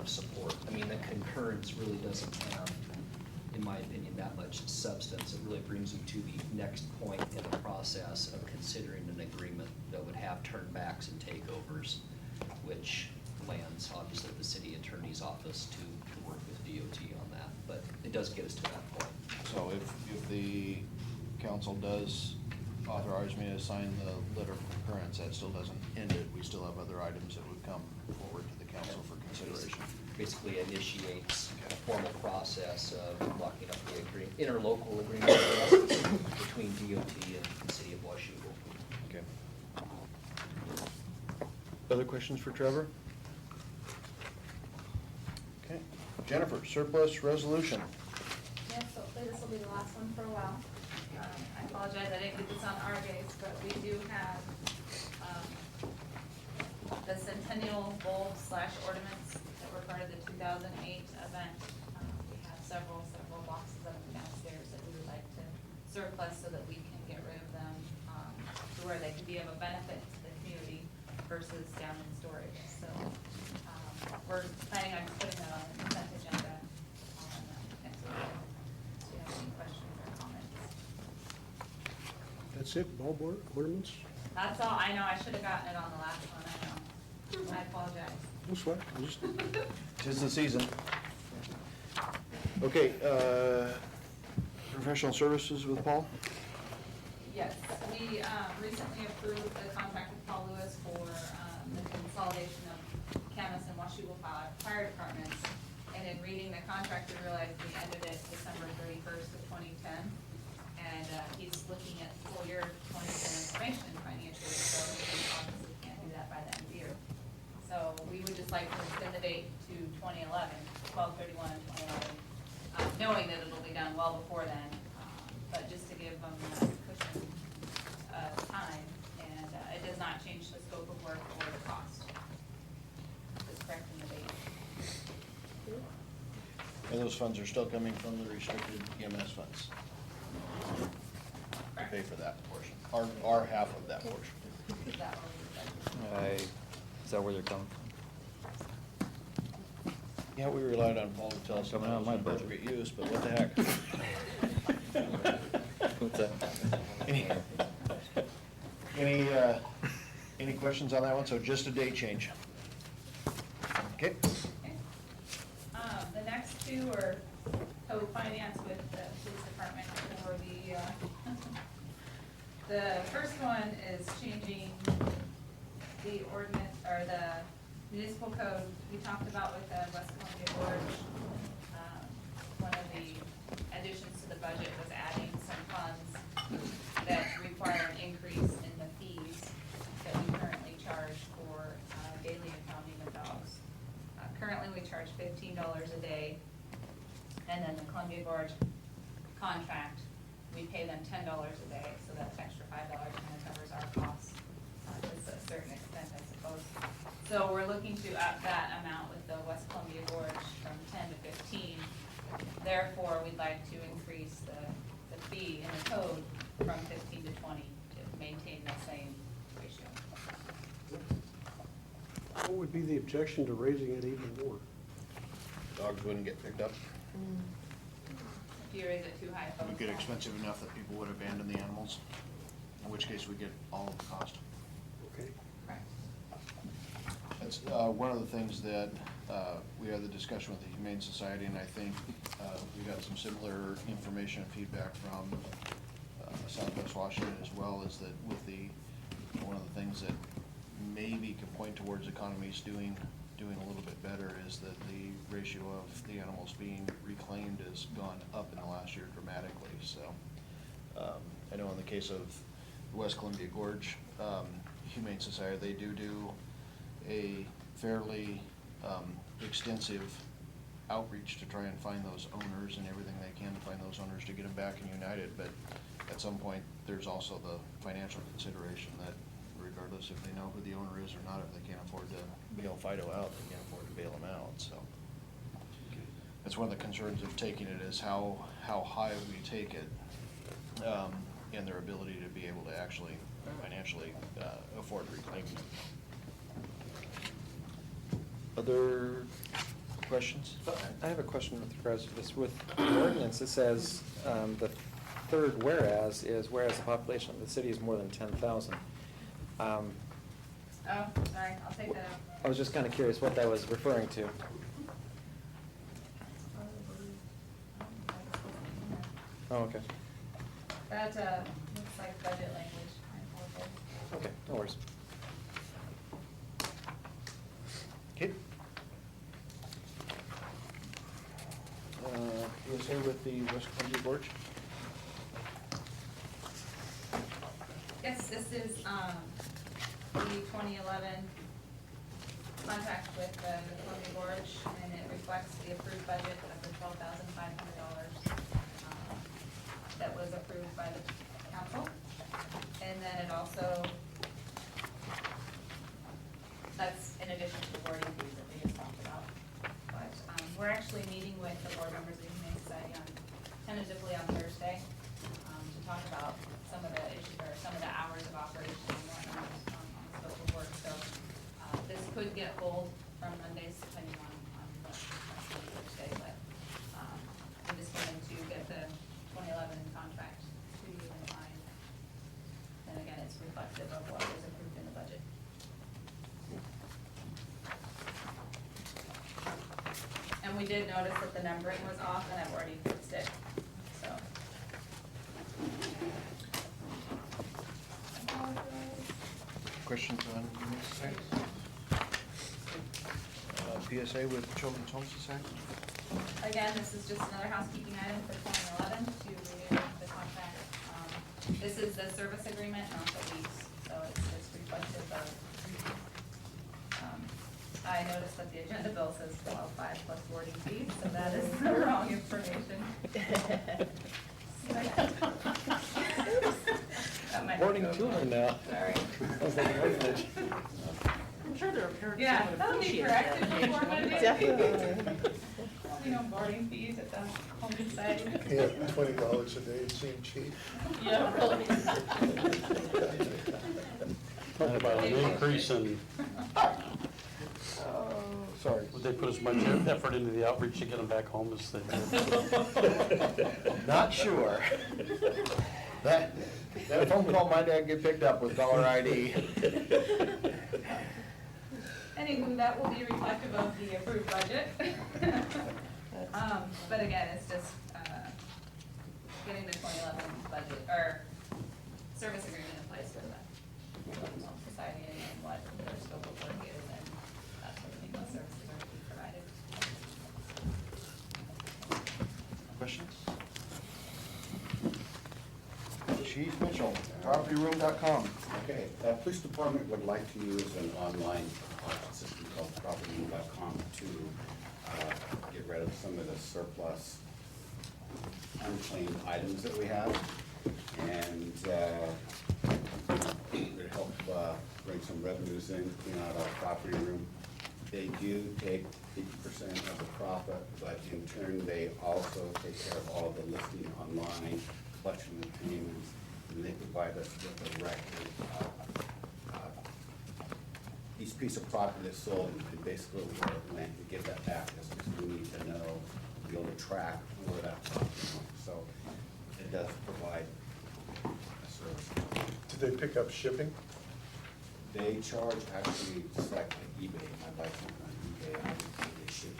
of support. I mean, the concurrence really doesn't have, in my opinion, that much substance. It really brings you to the next point in the process of considering an agreement that would have turnbacks and takeovers, which lands obviously the city attorney's office to work with DOT on that. But it does get us to that point. So if the council does authorize me to sign the letter of concurrence, that still doesn't end it. We still have other items that would come forward to the council for consideration. Basically initiates a formal process of locking up the interlocal agreement I guess, between DOT and the city of Washougal. Okay. Other questions for Trevor? Okay. Jennifer, surplus resolution. Yes, hopefully this will be the last one for a while. I apologize, I didn't get this on our days, but we do have the Centennial Bulb / ornaments that were part of the 2008 event. We have several boxes of them downstairs that we would like to surplus so that we can get rid of them to where they can be of a benefit to the community versus down in storage. So we're planning on putting that on the consent agenda next week. Do you have any questions or comments? That's it, bulb ornaments? That's all, I know, I should have gotten it on the last one, I know. I apologize. No sweat, just, 'Tis the season. Okay, professional services with Paul? Yes, we recently approved the contract with Paul Lewis for the consolidation of Camas and Washougal fire departments. And in reading the contract, we realized we ended it December 31st of 2010. And he's looking at full year 2010 information financially, so we obviously can't do that by the end of the year. So we would just like to extend the date to 2011, 12/31 of 2011, knowing that it'll be done well before then, but just to give them that cushion of time, and it does not change the scope of work or the cost. Just correcting the date. And those funds are still coming from the restricted EMS funds? To pay for that portion, our half of that portion. Is that what we would like? Is that where they're coming from? Yeah, we relied on Paul to tell us Coming out of my budget. appropriate use, but what the heck? What's that? Any questions on that one? So just a date change. Okay. Okay. The next two are co-financed with the police department for the first one is changing the ordinance, or the municipal code we talked about with the West Columbia Gorge. One of the additions to the budget was adding some funds that require an increase in the fees that we currently charge for daily impounding of dogs. Currently, we charge $15 a day, and then the Columbia Gorge contract, we pay them $10 a day, so that's extra $5 kind of covers our costs to a certain extent, I suppose. So we're looking to up that amount with the West Columbia Gorge from 10 to 15. Therefore, we'd like to increase the fee in the code from 15 to 20 to maintain the same ratio. what would be the objection to raising it even more? Dogs wouldn't get picked up. If you raise it too high, It folks. would get expensive enough that people would abandon the animals, in which case we get all of the cost. Okay. Correct. That's one of the things that we had the discussion with the Humane Society, and I think we got some similar information and feedback from Southwest Washington as well, is that with one of the things that maybe can point towards economies doing a little bit better is that the ratio of the animals being reclaimed has gone up in the last year dramatically. So I know in the case of West Columbia Gorge Humane Society, they do a fairly extensive outreach to try and find those owners and everything they can to find those owners to get them back and united. But at some point, there's also the financial consideration that regardless if they know who the owner is or not, if they can't afford to bail Fido out, they can't afford to bail him out. So that's one of the concerns of taking it, is how high we take it and their ability to be able to actually financially afford reclaiming them. Other questions? I have a question with regards to this. With the ordinance, it says, the third whereas is whereas the population of the city is more than 10,000. Oh, sorry, I'll take that out. I was just kind of curious what that was referring to. Oh, okay. That, looks like budget language, I apologize. Okay, no worries. Okay. PSA with the West Columbia Gorge? Yes, this is, the 2011 contract with the Columbia Gorge, and it reflects the approved budget of the $12,500 that was approved by the council. And then it also, that's in addition to the boarding fees that we just talked about. But we're actually meeting with the board members of the Humane Society tentatively on Thursday to talk about some of the issues, or some of the hours of operation and whatnot on the scope of work. So this could get pulled from Mondays depending on what happens Thursday. But I'm just going to get the 2011 contract to you in mind. And again, it's reflective of what was approved in the budget. And we did notice that the numbering was off, and I've already fixed it, so. Questions on Humane Society? PSA with Children's Home Society? Again, this is just another housekeeping item for 2011 to renew the contract. This is the service agreement, not the lease, so it's reflective of, I noticed that the agenda bill says 12.5 plus boarding fees, so that is the wrong information. That might Boarding go children wrong. now. Sorry. Sounds like an orphanage. I'm sure there are parents Yeah, who would that'll be appreciate corrected that. before Monday. Definitely. You know, boarding fees at the home society. Yeah, $20 a day seemed cheap. Yeah, really. Talk about an increase in, Sorry. would they put as much effort into the outreach to get them back home as they did? Not sure. That phone call might not get picked up with caller ID. Anywho, that will be reflective of the approved budget. But again, it's just, getting the 2011 budget, or service agreement in place for the Children's Home Society and what their scope of work is, and that's what the services are to be provided. Questions? Chief Mitchell, propertyroom.com. Okay, the police department would like to use an online system called propertyroom.com to get rid of some of the surplus unclaimed items that we have, and it help bring some revenues in, clean out our property room. They do take 50% of the profit, but in turn, they also take care of all the listing online, collection and payments, and they provide us with a record. Each piece of property that's sold, and basically where it went, we get that back, because we need to know, be able to track where that property went. So it does provide a service. Did they pick up shipping? They charge actually just like eBay. I buy something on eBay, I would say they ship